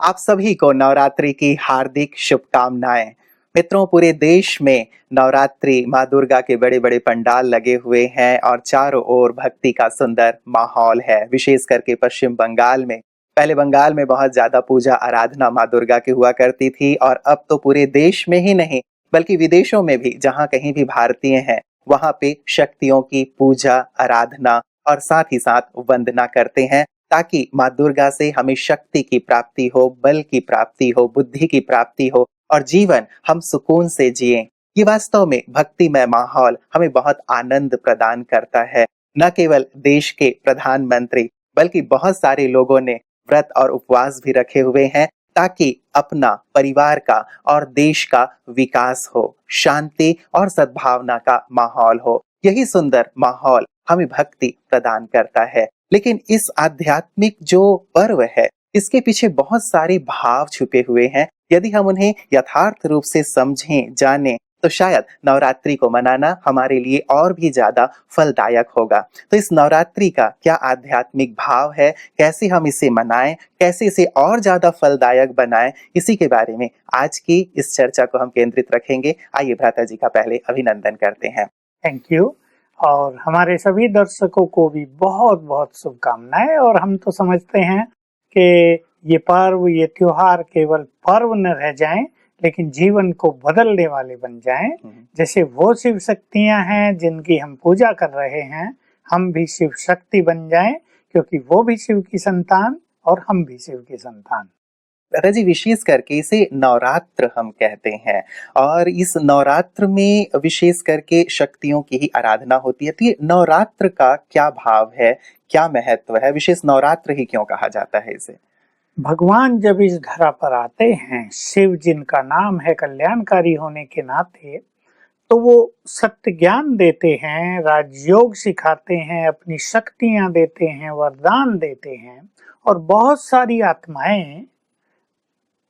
आप सभी को नवरात्रि की हार्दिक शुभकामनाएं। मित्रों, पूरे देश में नवरात्रि माँ दुर्गा के बड़े बड़े पंडाल लगे हुए हैं और चारों ओर भक्ति का सुंदर माहौल है। विशेष करके पश्चिम बंगाल में, पहले बंगाल में बहुत ज्यादा पूजा आराधना माँ दुर्गा की हुआ करती थी और अब तो पूरे देश में ही नहीं बल्कि विदेशों में भी जहाँ कहीं भी भारतीय हैं वहां पे शक्तियों की पूजा आराधना और साथ ही साथ वंदना करते हैं, ताकि माँ दुर्गा से हमें शक्ति की प्राप्ति हो, बल की प्राप्ति हो, बुद्धि की प्राप्ति हो और जीवन हम सुकून से जिएं। ये वास्तव में भक्तिमय माहौल हमें बहुत आनंद प्रदान करता है। न केवल देश के प्रधानमंत्री बल्कि बहुत सारे लोगों ने व्रत और उपवास भी रखे हुए हैं, ताकि अपना, परिवार का और देश का विकास हो, शांति और सद्भावना का माहौल हो। यही सुंदर माहौल हमें भक्ति प्रदान करता है। लेकिन इस आध्यात्मिक जो पर्व है, इसके पीछे बहुत सारे भाव छुपे हुए हैं। यदि हम उन्हें यथार्थ रूप से समझें, जानें, तो शायद नवरात्रि को मनाना हमारे लिए और भी ज्यादा फलदायक होगा। तो इस नवरात्रि का क्या आध्यात्मिक भाव है, कैसे हम इसे मनाएं, कैसे इसे और ज्यादा फलदायक बनाएं, इसी के बारे में आज की इस चर्चा को हम केंद्रित रखेंगे। आइए भ्राता जी का पहले अभिनंदन करते हैं। Thank you. और हमारे सभी दर्शकों को भी बहुत बहुत शुभकामनाएं। और हम तो समझते हैं कि ये पर्व, ये त्योहार केवल पर्व न रह जाएं, लेकिन जीवन को बदलने वाले बन जाएं। जैसे वो शिव शक्तियां हैं जिनकी हम पूजा कर रहे हैं, हम भी शिव शक्ति बन जाएं, क्योंकि वो भी शिव की संतान और हम भी शिव की संतान। दादा जी, विशेष करके इसे नवरात्र हम कहते हैं और इस नवरात्र में विशेष करके शक्तियों की ही आराधना होती है। तो ये नवरात्र का क्या भाव है, क्या महत्व है, विशेष नवरात्र ही क्यों कहा जाता है इसे? भगवान जब इस धरा पर आते हैं, शिव जिनका नाम है कल्याणकारी होने के नाते, तो वो सत्य ज्ञान देते हैं, राजयोग सिखाते हैं, अपनी शक्तियां देते हैं, वरदान देते हैं और बहुत सारी आत्माएं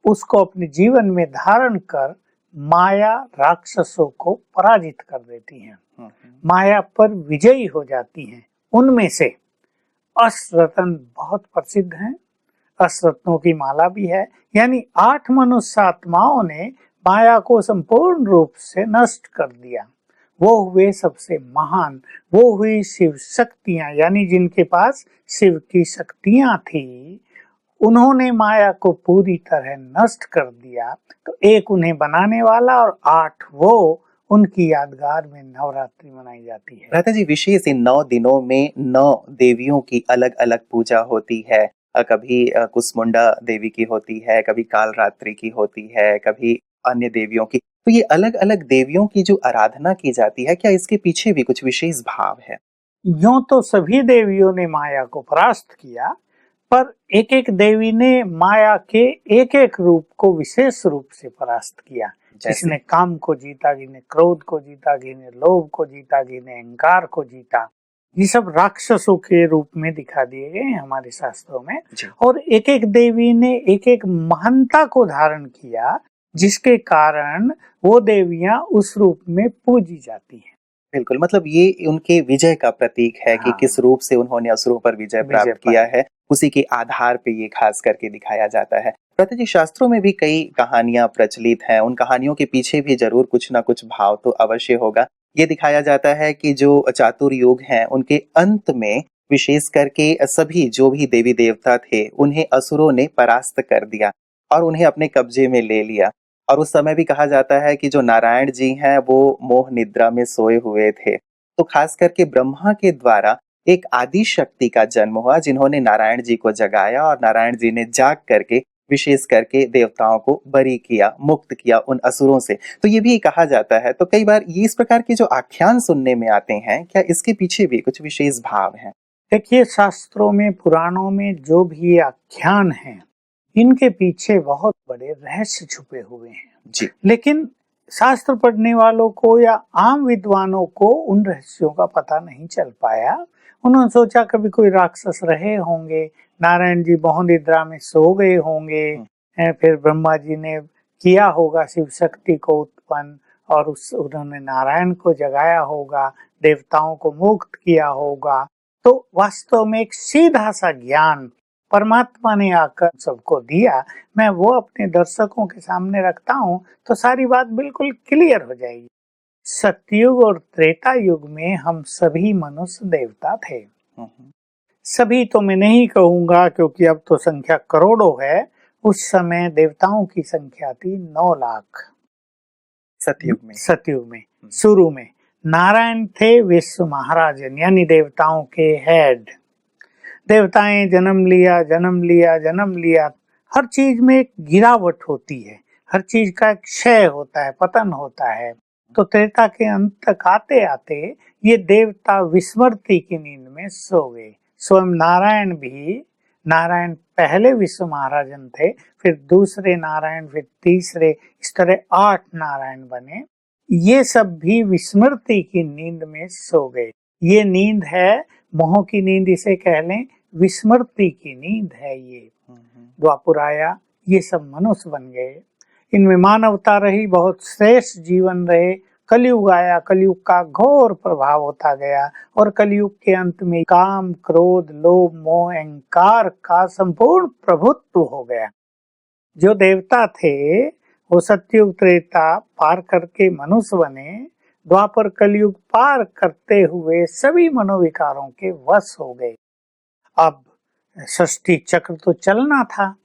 उसको अपने जीवन में धारण कर माया राक्षसों को पराजित कर देती हैं, माया पर विजयी हो जाती हैं। उनमें से अष्टरत्न बहुत प्रसिद्ध हैं। अष्टरत्नों की माला भी है, यानी 8 मनुष्य आत्माओं ने माया को संपूर्ण रूप से नष्ट कर दिया। वो हुए सबसे महान, वो हुई शिव शक्तियां, यानी जिनके पास शिव की शक्तियां थी, उन्होंने माया को पूरी तरह नष्ट कर दिया। तो एक उन्हें बनाने वाला और 8 वो, उनकी यादगार में नवरात्रि मनाई जाती है। भ्राता जी, विशेष इन 9 दिनों में 9 देवियों की अलग अलग पूजा होती है। कभी कुसमुंडा देवी की होती है, कभी कालरात्रि की होती है, कभी अन्य देवियों की। तो ये अलग अलग देवियों की जो आराधना की जाती है, क्या इसके पीछे भी कुछ विशेष भाव है? यूं तो सभी देवियों ने माया को परास्त किया, पर एक एक देवी ने माया के एक एक रूप को विशेष रूप से परास्त किया। किसने काम को जीता, किसने क्रोध को जीता, किसने लोभ को जीता, किसने अहंकार को जीता। ये सब राक्षसों के रूप में दिखा दिए गए हैं हमारे शास्त्रों में। और एक एक देवी ने एक एक महानता को धारण किया, जिसके कारण वो देवियां उस रूप में पूजी जाती हैं। बिल्कुल, मतलब ये उनके विजय का प्रतीक है कि किस रूप से उन्होंने असुरों पर विजय प्राप्त किया है, उसी के आधार पे ये खास करके दिखाया जाता है। भ्राता जी, शास्त्रों में भी कई कहानियां प्रचलित हैं, उन कहानियों के पीछे भी जरूर कुछ ना कुछ भाव तो अवश्य होगा। ये दिखाया जाता है कि जो चातुर युग हैं, उनके अंत में विशेष करके सभी जो भी देवी देवता थे, उन्हें असुरों ने परास्त कर दिया और उन्हें अपने कब्जे में ले लिया। और उस समय भी कहा जाता है कि जो नारायण जी हैं वो मोह निद्रा में सोए हुए थे। तो खास करके ब्रह्मा के द्वारा एक आदि शक्ति का जन्म हुआ, जिन्होंने नारायण जी को जगाया और नारायण जी ने जाग करके विशेष करके देवताओं को बरी किया, मुक्त किया उन असुरों से। तो ये भी कहा जाता है। तो कई बार ये इस प्रकार के जो आख्यान सुनने में आते हैं, क्या इसके पीछे भी कुछ विशेष भाव हैं? देखिए, शास्त्रों में, पुराणों में जो भी आख्यान हैं, इनके पीछे बहुत बड़े रहस्य छुपे हुए हैं जी। लेकिन शास्त्र पढ़ने वालों को या आम विद्वानों को उन रहस्यों का पता नहीं चल पाया। उन्होंने सोचा कभी कोई राक्षस रहे होंगे, नारायण जी मोह निद्रा में सो गए होंगे, फिर ब्रह्मा जी ने किया होगा शिव शक्ति को उत्पन्न और उन्होंने नारायण को जगाया होगा, देवताओं को मुक्त किया होगा। तो वास्तव में एक सीधा सा ज्ञान परमात्मा ने आकर सबको दिया। मैं वो अपने दर्शकों के सामने रखता हूँ तो सारी बात बिल्कुल क्लियर हो जाएगी। सतयुग और त्रेता युग में हम सभी मनुष्य देवता थे। सभी तो मैं नहीं कहूंगा क्योंकि अब तो संख्या करोड़ों है। उस समय देवताओं की संख्या थी 9 लाख। सतयुग में शुरू में नारायण थे विश्व महाराजन, यानी देवताओं के हेड। देवताएं जन्म लिया। हर चीज में एक गिरावट होती है, हर चीज का एक क्षय होता है, पतन होता है। तो त्रेता के अंत तक आते आते ये देवता विस्मृति की नींद में सो गए। स्वयं नारायण पहले विश्व महाराजन थे, फिर दूसरे नारायण, फिर तीसरे, इस तरह 8 नारायण बने। ये सब भी विस्मृति की नींद में सो गए। ये नींद है, मोह की नींद इसे कह लें, विस्मृति की नींद है ये। द्वापर आया, ये सब मनुष्य बन गए, इनमें मानवता रही, बहुत श्रेष्ठ जीवन रहे। कलयुग आया, कलयुग का घोर प्रभाव होता गया और कलयुग के अंत में काम, क्रोध, लोभ, मोह, अहंकार का संपूर्ण प्रभुत्व हो गया। जो देवता थे वो सतयुग त्रेता पार करके मनुष्य बने। द्वापर कलयुग पार करते हुए सभी मनोविकारों के वश हो गए। अब सृष्टि चक्र तो चलना था।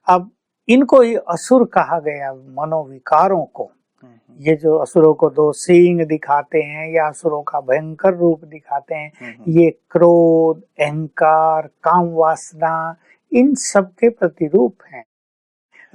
अब इनको ही असुर कहा गया, मनोविकारों को। ये जो असुरों को 2 सींग दिखाते हैं या असुरों का भयंकर रूप दिखाते हैं, ये क्रोध, अहंकार, काम वासना, इन सब के प्रतिरूप हैं।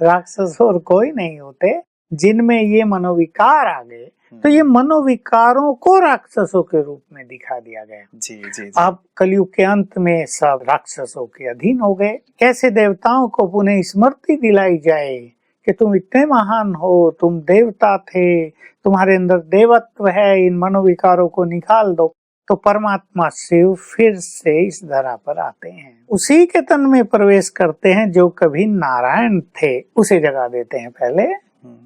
राक्षस और कोई नहीं होते। जिनमें ये मनोविकार आ गए तो ये मनोविकारों को राक्षसों के रूप में दिखा दिया गया। जी। अब कलयुग के अंत में सब राक्षसों के अधीन हो गए। कैसे देवताओं को पुनः स्मृति दिलाई जाए कि तुम इतने महान हो, तुम देवता थे, तुम्हारे अंदर देवत्व है, इन मनोविकारों को निकाल दो। तो परमात्मा शिव फिर से इस धरा पर आते हैं, उसी के तन में प्रवेश करते हैं जो कभी नारायण थे, उसे जगा देते हैं पहले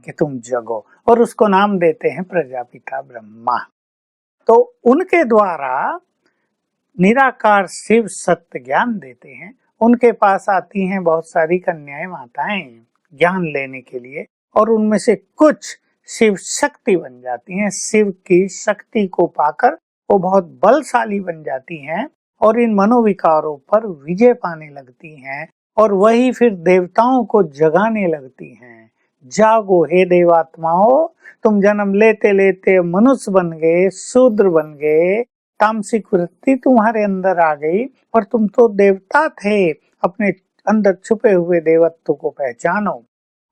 कि तुम जगो, और उसको नाम देते हैं प्रजापिता ब्रह्मा। तो उनके द्वारा निराकार शिव सत्य ज्ञान देते हैं। उनके पास आती हैं बहुत सारी कन्याएं, माताएं ज्ञान लेने के लिए, और उनमें से कुछ शिव शक्ति बन जाती हैं। शिव की शक्ति को पाकर वो बहुत बलशाली बन जाती हैं और इन मनोविकारों पर विजय पाने लगती हैं, और वही फिर देवताओं को जगाने लगती हैं। जागो हे देवात्माओं, तुम जन्म लेते लेते मनुष्य बन गए, शूद्र बन गए, तामसिक वृत्ति तुम्हारे अंदर आ गई, और तुम तो देवता थे। अपने अंदर छुपे हुए देवत्व को पहचानो।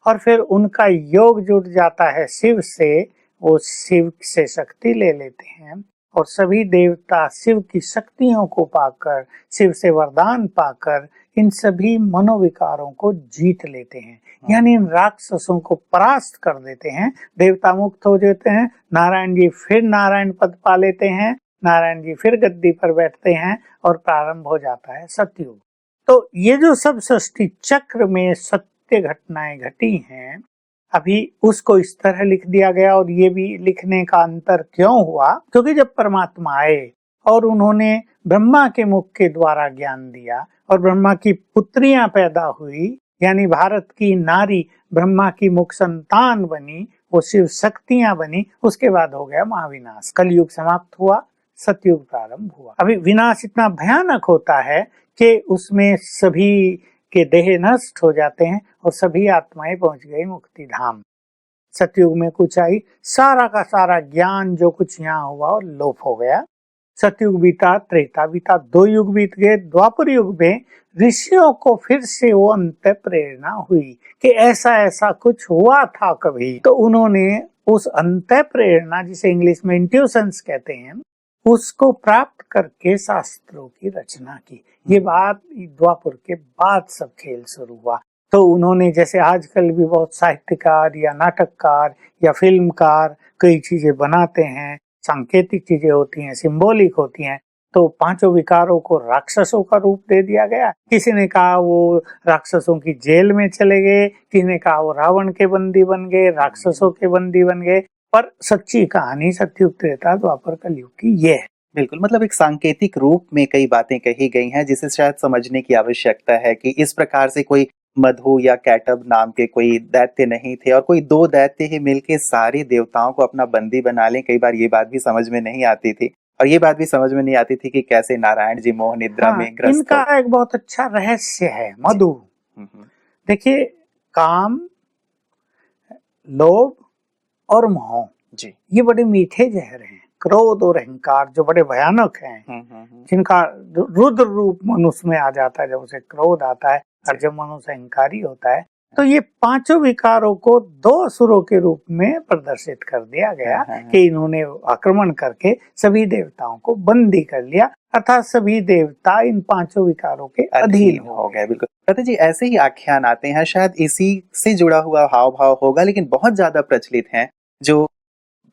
और फिर उनका योग जुड़ जाता है शिव से, वो शिव से शक्ति ले लेते हैं, और सभी देवता शिव की शक्तियों को पाकर, शिव से वरदान पाकर इन सभी मनोविकारों को जीत लेते हैं, यानी इन राक्षसों को परास्त कर देते हैं। देवता मुक्त हो जाते हैं। नारायण जी फिर नारायण पद पा लेते हैं, नारायण जी फिर गद्दी पर बैठते हैं और प्रारंभ हो जाता है सतयुग। तो ये जो सब सृष्टि चक्र में सत्य घटनाएं घटी हैं, अभी उसको इस तरह लिख दिया गया। और ये भी लिखने का अंतर क्यों हुआ, क्योंकि जब परमात्मा आए और उन्होंने ब्रह्मा के मुख के द्वारा ज्ञान दिया और ब्रह्मा की पुत्रियां पैदा हुई, यानी भारत की नारी ब्रह्मा की मुख संतान बनी, वो शिव शक्तियां बनी, उसके बाद हो गया महाविनाश। कलयुग समाप्त हुआ, सतयुग प्रारंभ हुआ। अभी विनाश इतना भयानक होता है कि उसमें सभी के देह नष्ट हो जाते हैं और सभी आत्माएं पहुंच गई मुक्ति धाम। सतयुग में कुछ आई, सारा का सारा ज्ञान जो कुछ यहाँ हुआ और लोप हो गया। सतयुग बीता, त्रेता बीता, 2 युग बीत गए। द्वापर युग में ऋषियों को फिर से वो अंत प्रेरणा हुई कि ऐसा ऐसा कुछ हुआ था कभी। तो उन्होंने उस अंत प्रेरणा, जिसे इंग्लिश में इंट्यूशंस कहते हैं, उसको प्राप्त करके शास्त्रों की रचना की। ये बात द्वापर के बाद सब खेल शुरू हुआ। तो उन्होंने, जैसे आजकल भी बहुत साहित्यकार या नाटककार या फिल्मकार कई चीजें बनाते हैं, सांकेतिक चीजें होती हैं, सिंबॉलिक होती हैं, तो 5 विकारों को राक्षसों का रूप दे दिया गया। किसी ने कहा वो राक्षसों की जेल में चले गए, किसी ने कहा वो रावण के बंदी बन गए, राक्षसों के बंदी बन गए। पर सच्ची कहानी सतयुग त्रेता द्वापर कलयुग की ये है। बिल्कुल, मतलब एक सांकेतिक रूप में कई बातें कही गई हैं जिसे शायद समझने की आवश्यकता है कि इस प्रकार से कोई मधु या कैटब नाम के कोई दैत्य नहीं थे और कोई 2 दैत्य ही मिलके सारे देवताओं को अपना बंदी बना लें, कई बार ये बात भी समझ में नहीं आती थी। और ये बात भी समझ में नहीं आती थी कि कैसे नारायण जी मोह निद्रा हाँ, में ग्रस्त इनका हो। एक बहुत अच्छा रहस्य है जी। मधु। हुँ। देखिए, काम, लोभ और मोह जी। ये बड़े मीठे जहर हैं। क्रोध और अहंकार जो बड़े भयानक हैं, हुँ। जिनका रुद्र रूप मनुष्य में आ जाता है जब उसे क्रोध आता है, और जी। जब मनुष्य अहंकारी होता है, तो ये पांचों विकारों को 2 असुरों के रूप में प्रदर्शित कर दिया गया हाँ। कि इन्होंने आक्रमण करके सभी देवताओं को बंदी कर लिया, अर्थात सभी देवता इन पांचों विकारों के अधीन हो गए। बिल्कुल। लता जी, ऐसे ही आख्यान आते हैं, शायद इसी से जुड़ा हुआ हाव-भाव होगा, लेकिन बहुत ज़्यादा प्रचलित हैं, जो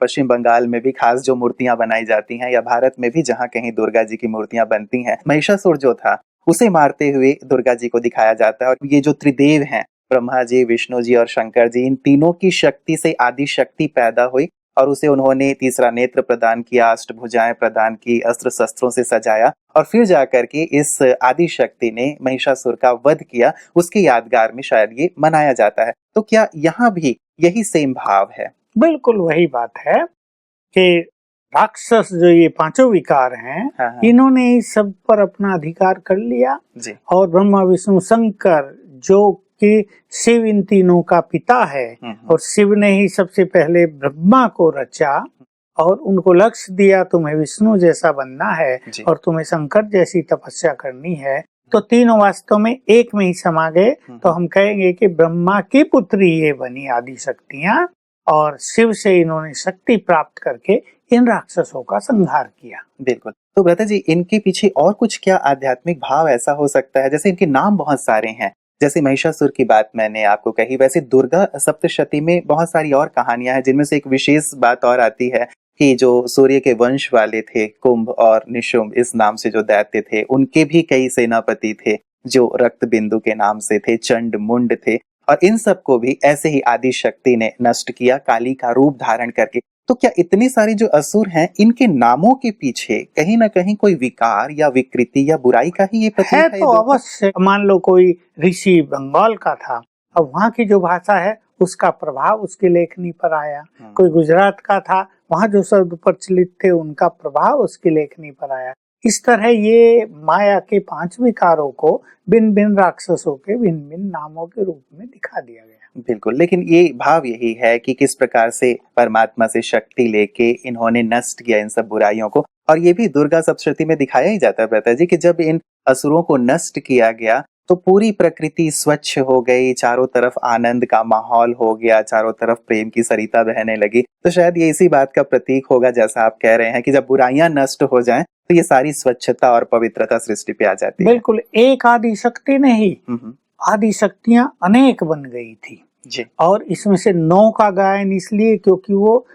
पश्चिम बंगाल में भी खास जो मूर्तियां बनाई जाती हैं या भारत में भी जहाँ कहीं दुर्गा जी की मूर्तियां बनती हैं, महिषासुर जो था उसे मारते हुए दुर्गा जी को दिखाया जाता है। और ये जो त्रिदेव हैं, ब्रह्मा जी, विष्णु जी और शंकर जी, इन तीनों की शक्ति से आदि शक्ति पैदा हुई और उसे उन्होंने तीसरा नेत्र प्रदान किया, अष्टभुजाएं प्रदान की, अस्त्र शस्त्रों से सजाया और फिर जाकर के इस आदि शक्ति ने महिषासुर का वध किया। उसके यादगार में शायद ये मनाया जाता है। तो क्या यहाँ भी यही सेम भाव है? बिल्कुल वही बात है कि राक्षस जो ये पांचों विकार हैं, हाँ। इन्होंने इस सब पर अपना अधिकार कर लिया, जी। और ब्रह्मा विष्णु शंकर जो कि शिव इन तीनों का पिता है, और शिव ने ही सबसे पहले ब्रह्मा को रचा और उनको लक्ष्य दिया, तुम्हें विष्णु जैसा बनना है जी। और तुम्हें शंकर जैसी तपस्या करनी है, तो तीनों वास्तव में एक में ही समा गए। तो हम कहेंगे कि ब्रह्मा की पुत्री ये बनी आदि शक्तियां, और शिव से इन्होंने शक्ति प्राप्त करके इन राक्षसों का संहार किया। बिल्कुल। तो भ्राता जी, इनके पीछे और कुछ क्या आध्यात्मिक भाव ऐसा हो सकता है? जैसे इनके नाम बहुत सारे हैं, जैसे महिषासुर की बात मैंने आपको कही, वैसे दुर्गा सप्तशती में बहुत सारी और कहानियां हैं, जिनमें से एक विशेष बात और आती है कि जो सूर्य के वंश वाले थे, कुंभ और निशुंभ इस नाम से जो दैत्य थे, उनके भी कई सेनापति थे जो रक्त बिंदु के नाम से थे, चंड मुंड थे, और इन सबको भी ऐसे ही आदि शक्ति ने नष्ट किया, काली का रूप धारण करके। तो क्या इतने सारे जो असुर हैं, इनके नामों के पीछे कहीं ना कहीं कोई विकार या विकृति या बुराई का ही ये प्रतीक है? तो अवश्य, मान लो कोई ऋषि बंगाल का था, अब वहाँ की जो भाषा है उसका प्रभाव उसकी लेखनी पर आया। कोई गुजरात का था, वहाँ जो शब्द प्रचलित थे उनका प्रभाव उसकी लेखनी पर आया। इस तरह ये माया के 5 विकारों को भिन्न भिन्न राक्षसों के भिन्न भिन्न नामों के रूप में दिखा दिया गया। बिल्कुल, लेकिन ये भाव यही है कि किस प्रकार से परमात्मा से शक्ति लेके इन्होंने नष्ट किया इन सब बुराइयों को। और ये भी दुर्गा सप्तशती में दिखाया ही जाता है भ्राता जी कि जब इन असुरों को नष्ट किया गया तो पूरी प्रकृति स्वच्छ हो गई, चारों तरफ आनंद का माहौल हो गया, चारों तरफ प्रेम की सरिता बहने लगी। तो शायद ये इसी बात का प्रतीक होगा, जैसा आप कह रहे हैं, कि जब बुराइयां नष्ट हो जाएं तो ये सारी स्वच्छता और पवित्रता सृष्टि पे आ जाती है। बिल्कुल, एक आदि शक्ति नहीं, आदि शक्तियां अनेक बन गई थी जी। और इसमें से 9 का गायन इसलिए क्योंकि वो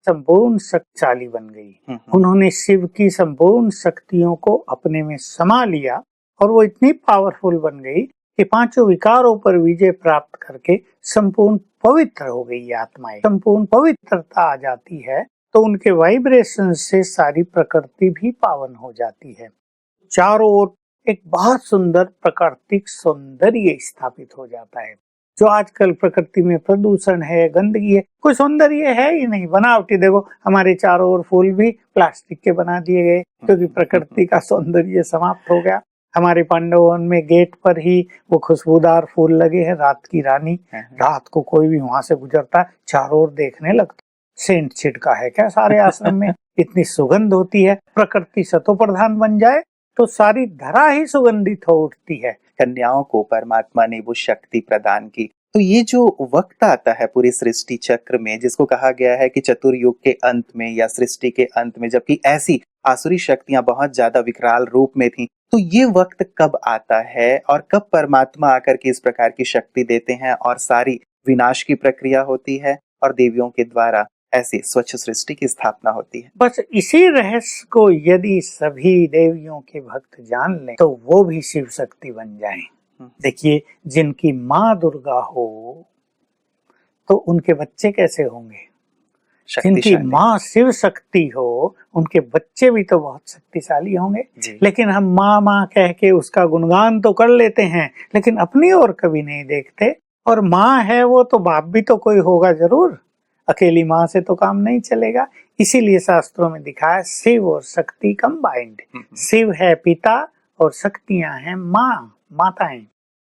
संपूर्ण शक्तिशाली बन गई। उन्होंने शिव की संपूर्ण शक्तियों को अपने में समा लिया और वो इतनी पावरफुल बन गई कि 5 विकारों पर विजय प्राप्त करके संपूर्ण पवित्र हो गई। आत्माएं संपूर्ण पवित्रता आ जाती है तो उनके वाइब्रेशन से सारी प्रकृति भी पावन हो जाती है। चारों ओर एक बहुत सुंदर प्राकृतिक सौंदर्य स्थापित हो जाता है। जो आजकल प्रकृति में प्रदूषण है, गंदगी है, कोई सौंदर्य है ही नहीं, बनावटी। देखो हमारे चारों ओर फूल भी प्लास्टिक के बना दिए गए क्योंकि प्रकृति का सौंदर्य समाप्त हो गया। हमारे पांडव वन में गेट पर ही वो खुशबूदार फूल लगे हैं, रात की रानी। रात को कोई भी वहां से गुजरता है चारों ओर देखने लगता, सेंट छिड़का है क्या सारे आश्रम में, इतनी सुगंध होती है। प्रकृति सतो प्रधान बन जाए तो सारी धरा ही सुगंधित हो उठती है। कन्याओं को परमात्मा ने वो शक्ति प्रदान की। तो ये जो वक्त आता है पूरी सृष्टि चक्र में, जिसको कहा गया है कि चतुर्युग के अंत में या सृष्टि के अंत में, जबकि ऐसी आसुरी शक्तियां बहुत ज्यादा विकराल रूप में थी, तो ये वक्त कब आता है और कब परमात्मा आकर के इस प्रकार की शक्ति देते हैं और सारी विनाश की प्रक्रिया होती है और देवियों के द्वारा ऐसी स्वच्छ सृष्टि की स्थापना होती है? बस इसी रहस्य को यदि सभी देवियों के भक्त जान लें तो वो भी शिव शक्ति बन जाएं। देखिए, जिनकी माँ दुर्गा हो तो उनके बच्चे कैसे होंगे? जिनकी शक्तिशाली। माँ शिव शक्ति हो उनके बच्चे भी तो बहुत शक्तिशाली होंगे। जी। लेकिन हम माँ माँ कह के उसका गुणगान तो कर लेते हैं, लेकिन अपनी ओर कभी नहीं देखते। और माँ है वो तो बाप भी तो कोई होगा जरूर, अकेली माँ से तो काम नहीं चलेगा। इसीलिए शास्त्रों में दिखा है शिव और शक्ति कंबाइंड। शिव है पिता और शक्तियां हैं माँ, माताएं।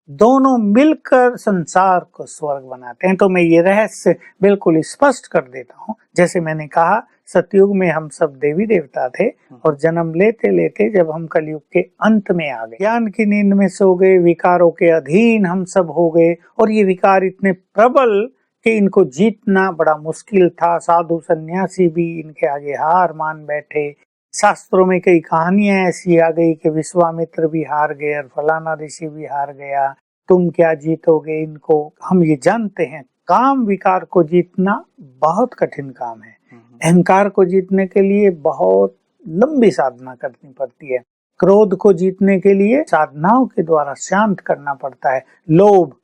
दोनों मिलकर संसार को स्वर्ग बनाते हैं। तो मैं ये रहस्य बिल्कुल स्पष्ट कर देता हूँ। जैसे मैंने कहा, सतयुग में हम सब देवी देवता थे और जन्म लेते लेते जब हम कलयुग के अंत में आ गए, ज्ञान की नींद में सो गए, विकारों के अधीन हम सब हो गए। और ये विकार इतने प्रबल कि इनको जीतना बड़ा मुश्किल था। साधु सन्यासी भी इनके आगे हार मान बैठे। शास्त्रों में कई कहानियां ऐसी आ गई कि विश्वामित्र भी हार गए और फलाना ऋषि भी हार गया, तुम क्या जीतोगे इनको। हम ये जानते हैं काम विकार को जीतना बहुत कठिन काम है। अहंकार को जीतने के लिए बहुत लंबी साधना करनी पड़ती है। क्रोध को जीतने के लिए साधनाओं के द्वारा शांत करना पड़ता है। लोभ,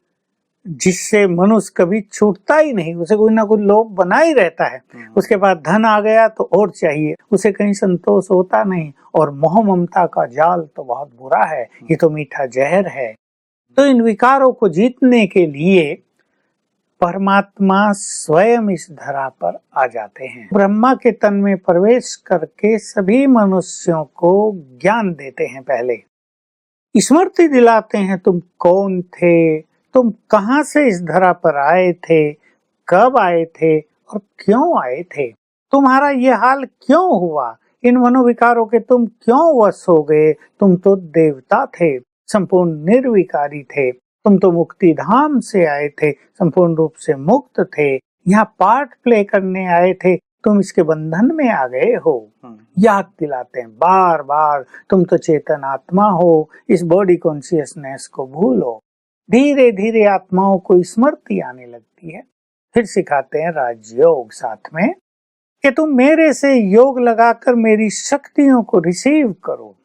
जिससे मनुष्य कभी छूटता ही नहीं, उसे कोई ना कोई लोभ बना ही रहता है। उसके बाद धन आ गया तो और चाहिए, उसे कहीं संतोष होता नहीं। और मोह ममता का जाल तो बहुत बुरा है, ये तो मीठा जहर है। तो इन विकारों को जीतने के लिए परमात्मा स्वयं इस धरा पर आ जाते हैं। ब्रह्मा के तन में प्रवेश करके सभी मनुष्यों को ज्ञान देते हैं। पहले स्मृति दिलाते हैं, तुम कौन थे, तुम कहां से इस धरा पर आए थे, कब आए थे और क्यों आए थे, तुम्हारा ये हाल क्यों हुआ, इन मनोविकारों के तुम क्यों वश हो गए। तुम तो देवता थे, संपूर्ण निर्विकारी थे, तुम तो मुक्ति धाम से आए थे, संपूर्ण रूप से मुक्त थे, यहाँ पार्ट प्ले करने आए थे, तुम इसके बंधन में आ गए हो। याद दिलाते हैं बार बार, तुम तो चेतन आत्मा हो, इस बॉडी कॉन्शियसनेस को भूलो। धीरे धीरे आत्माओं को स्मृति आने लगती है। फिर सिखाते हैं राजयोग साथ में कि तुम मेरे से योग लगाकर मेरी शक्तियों को रिसीव करो।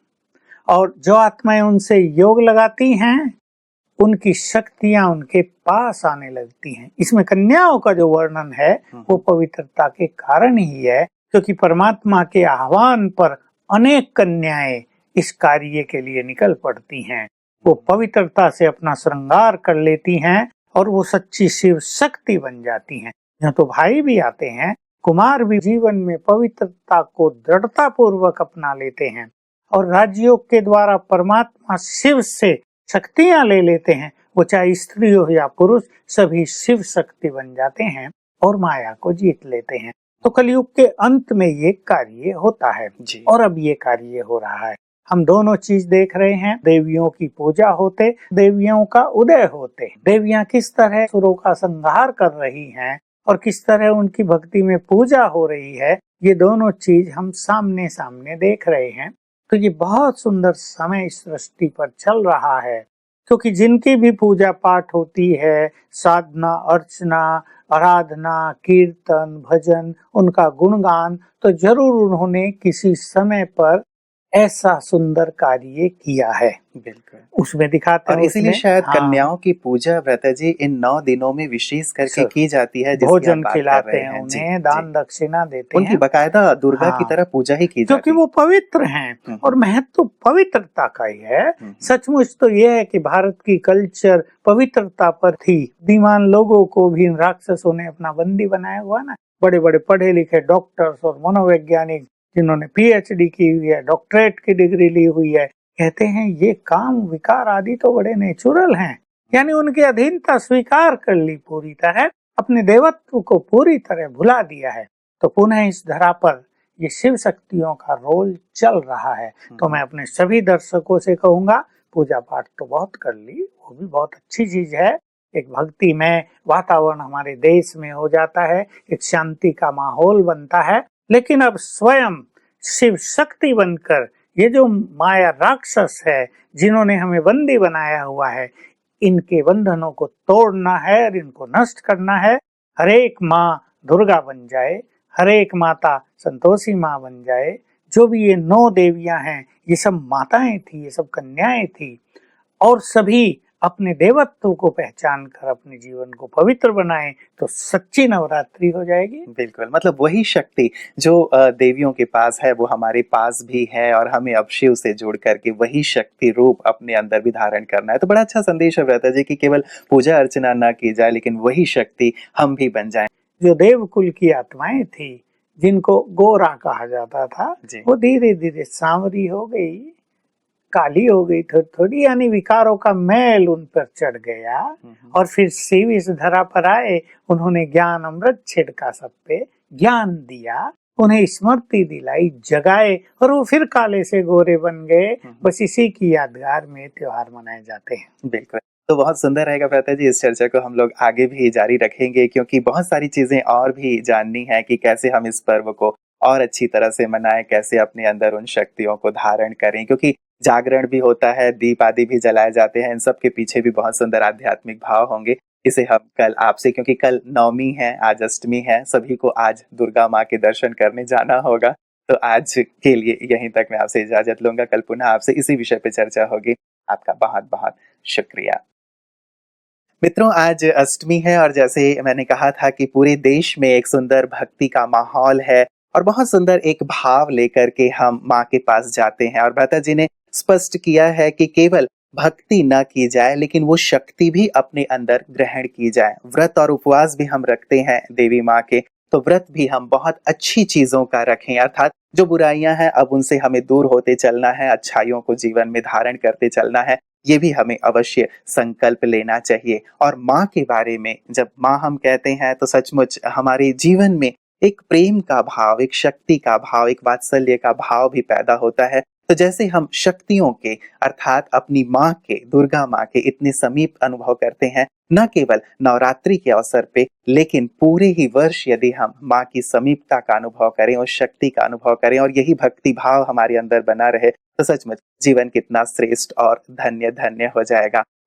और जो आत्माएं उनसे योग लगाती हैं उनकी शक्तियां उनके पास आने लगती हैं। इसमें कन्याओं का जो वर्णन है वो पवित्रता के कारण ही है, क्योंकि परमात्मा के आह्वान पर अनेक कन्याएं इस कार्य के लिए निकल पड़ती हैं। वो पवित्रता से अपना श्रृंगार कर लेती हैं और वो सच्ची शिव शक्ति बन जाती हैं। यहाँ तो भाई भी आते हैं, कुमार भी जीवन में पवित्रता को दृढ़ता पूर्वक अपना लेते हैं और राजयोग के द्वारा परमात्मा शिव से शक्तियां ले लेते हैं। वो चाहे स्त्री हो या पुरुष, सभी शिव शक्ति बन जाते हैं और माया को जीत लेते हैं। तो कलयुग के अंत में ये कार्य होता है जी। और अब ये कार्य हो रहा है। हम दोनों चीज देख रहे हैं, देवियों की पूजा होते, देवियों का उदय होते। देवियां किस तरह असुरों का संहार कर रही हैं और किस तरह उनकी भक्ति में पूजा हो रही है, ये दोनों चीज हम सामने सामने देख रहे हैं। तो ये बहुत सुंदर समय इस सृष्टि पर चल रहा है, क्योंकि जिनकी भी पूजा पाठ होती है, साधना अर्चना आराधना कीर्तन भजन, उनका गुणगान, तो जरूर उन्होंने किसी समय पर ऐसा सुंदर कार्य किया है। बिल्कुल। उसमें दिखाते और हैं। इसीलिए शायद हाँ, कन्याओं की पूजा व्रता जी इन 9 दिनों में विशेष करके की जाती है, जिसकी आप भोजन बात कर खिलाते रहे हैं हैं। जी, उन्हें, जी। दान दक्षिणा देते उनकी हैं, बकायदा दुर्गा की हाँ, तरह पूजा ही की क्योंकि जाती वो पवित्र हैं और महत्व पवित्रता का ही है। सचमुच तो यह है कि भारत की कल्चर पवित्रता पर थी। बुद्धिमान लोगों को भी इन राक्षसों ने अपना बंदी बनाया हुआ ना। बड़े बड़े पढ़े लिखे डॉक्टर्स और मनोवैज्ञानिक जिन्होंने PhD की हुई है, डॉक्टरेट की डिग्री ली हुई है, कहते हैं ये काम विकार आदि तो बड़े नेचुरल हैं। यानी उनकी अधीनता स्वीकार कर ली पूरी तरह, अपने देवत्व को पूरी तरह भुला दिया है। तो पुनः इस धरा पर ये शिव शक्तियों का रोल चल रहा है। तो मैं अपने सभी दर्शकों से कहूंगा, पूजा पाठ तो बहुत कर ली, वो भी बहुत अच्छी चीज है। एक भक्तिमय वातावरण हमारे देश में हो जाता है, एक शांति का माहौल बनता है। लेकिन अब स्वयं शिव शक्ति बनकर ये जो माया राक्षस है, जिन्होंने हमें बंदी बनाया हुआ है, इनके बंधनों को तोड़ना है और इनको नष्ट करना है। हरेक माँ दुर्गा बन जाए, हरेक माता संतोषी माँ बन जाए। जो भी ये 9 देवियां हैं, ये सब माताएं थी, ये सब कन्याएं थी और सभी अपने देवत्व को पहचान कर अपने जीवन को पवित्र बनाएं तो सच्ची नवरात्रि हो जाएगी। बिल्कुल, मतलब वही शक्ति जो देवियों के पास है वो हमारे पास भी है और हमें अब शिव से जुड़ करके वही शक्ति रूप अपने अंदर भी धारण करना है। तो बड़ा अच्छा संदेश है व्रता जी कि केवल पूजा अर्चना ना की जाए लेकिन वही शक्ति हम भी बन जाएं। जो देवकुल की आत्माएं थी, जिनको गोरा कहा जाता था, जी। वो धीरे धीरे सांवरी हो गई, काली हो गई थोड़ी थोड़ी, यानी विकारों का मैल उन पर चढ़ गया। और फिर शिव इस धरा पर आए, उन्होंने ज्ञान अमृत छिड़का सब पे, ज्ञान दिया, उन्हें स्मृति दिलाई, जगाए और वो फिर काले से गोरे बन गए। बस इसी की यादगार में त्योहार मनाए जाते हैं। बिल्कुल, तो बहुत सुंदर रहेगा भ्राता जी, इस चर्चा को हम लोग आगे भी जारी रखेंगे क्योंकि बहुत सारी चीजें और भी जाननी है कि कैसे हम इस पर्व को और अच्छी तरह से मनाएं, कैसे अपने अंदर उन शक्तियों को धारण करें, क्योंकि जागरण भी होता है, दीप आदि भी जलाए जाते हैं, इन सब के पीछे भी बहुत सुंदर आध्यात्मिक भाव होंगे। इसे हम कल आपसे, क्योंकि कल नवमी है, आज अष्टमी है, सभी को आज दुर्गा माँ के दर्शन करने जाना होगा। तो आज के लिए यहीं तक मैं आपसे इजाजत लूंगा, कल पुनः आपसे इसी विषय पे चर्चा होगी। आपका बहुत बहुत शुक्रिया। मित्रों, आज अष्टमी है और जैसे मैंने कहा था कि पूरे देश में एक सुंदर भक्ति का माहौल है और बहुत सुंदर एक भाव लेकर के हम माँ के पास जाते हैं। और भ्राता जी ने स्पष्ट किया है कि केवल भक्ति न की जाए लेकिन वो शक्ति भी अपने अंदर ग्रहण की जाए। व्रत और उपवास भी हम रखते हैं देवी माँ के, तो व्रत भी हम बहुत अच्छी चीजों का रखें, अर्थात जो बुराइयां हैं अब उनसे हमें दूर होते चलना है, अच्छाइयों को जीवन में धारण करते चलना है, ये भी हमें अवश्य संकल्प लेना चाहिए। और माँ के बारे में जब माँ हम कहते हैं तो सचमुच हमारे जीवन में एक प्रेम का भाव, एक शक्ति का भाव, एक वात्सल्य का भाव भी पैदा होता है। तो जैसे हम शक्तियों के अर्थात अपनी माँ के, दुर्गा माँ के इतने समीप अनुभव करते हैं, न केवल नवरात्रि के अवसर पे लेकिन पूरे ही वर्ष यदि हम माँ की समीपता का अनुभव करें, उस शक्ति का अनुभव करें और यही भक्ति भाव हमारे अंदर बना रहे तो सचमुच जीवन कितना श्रेष्ठ और धन्य धन्य हो जाएगा।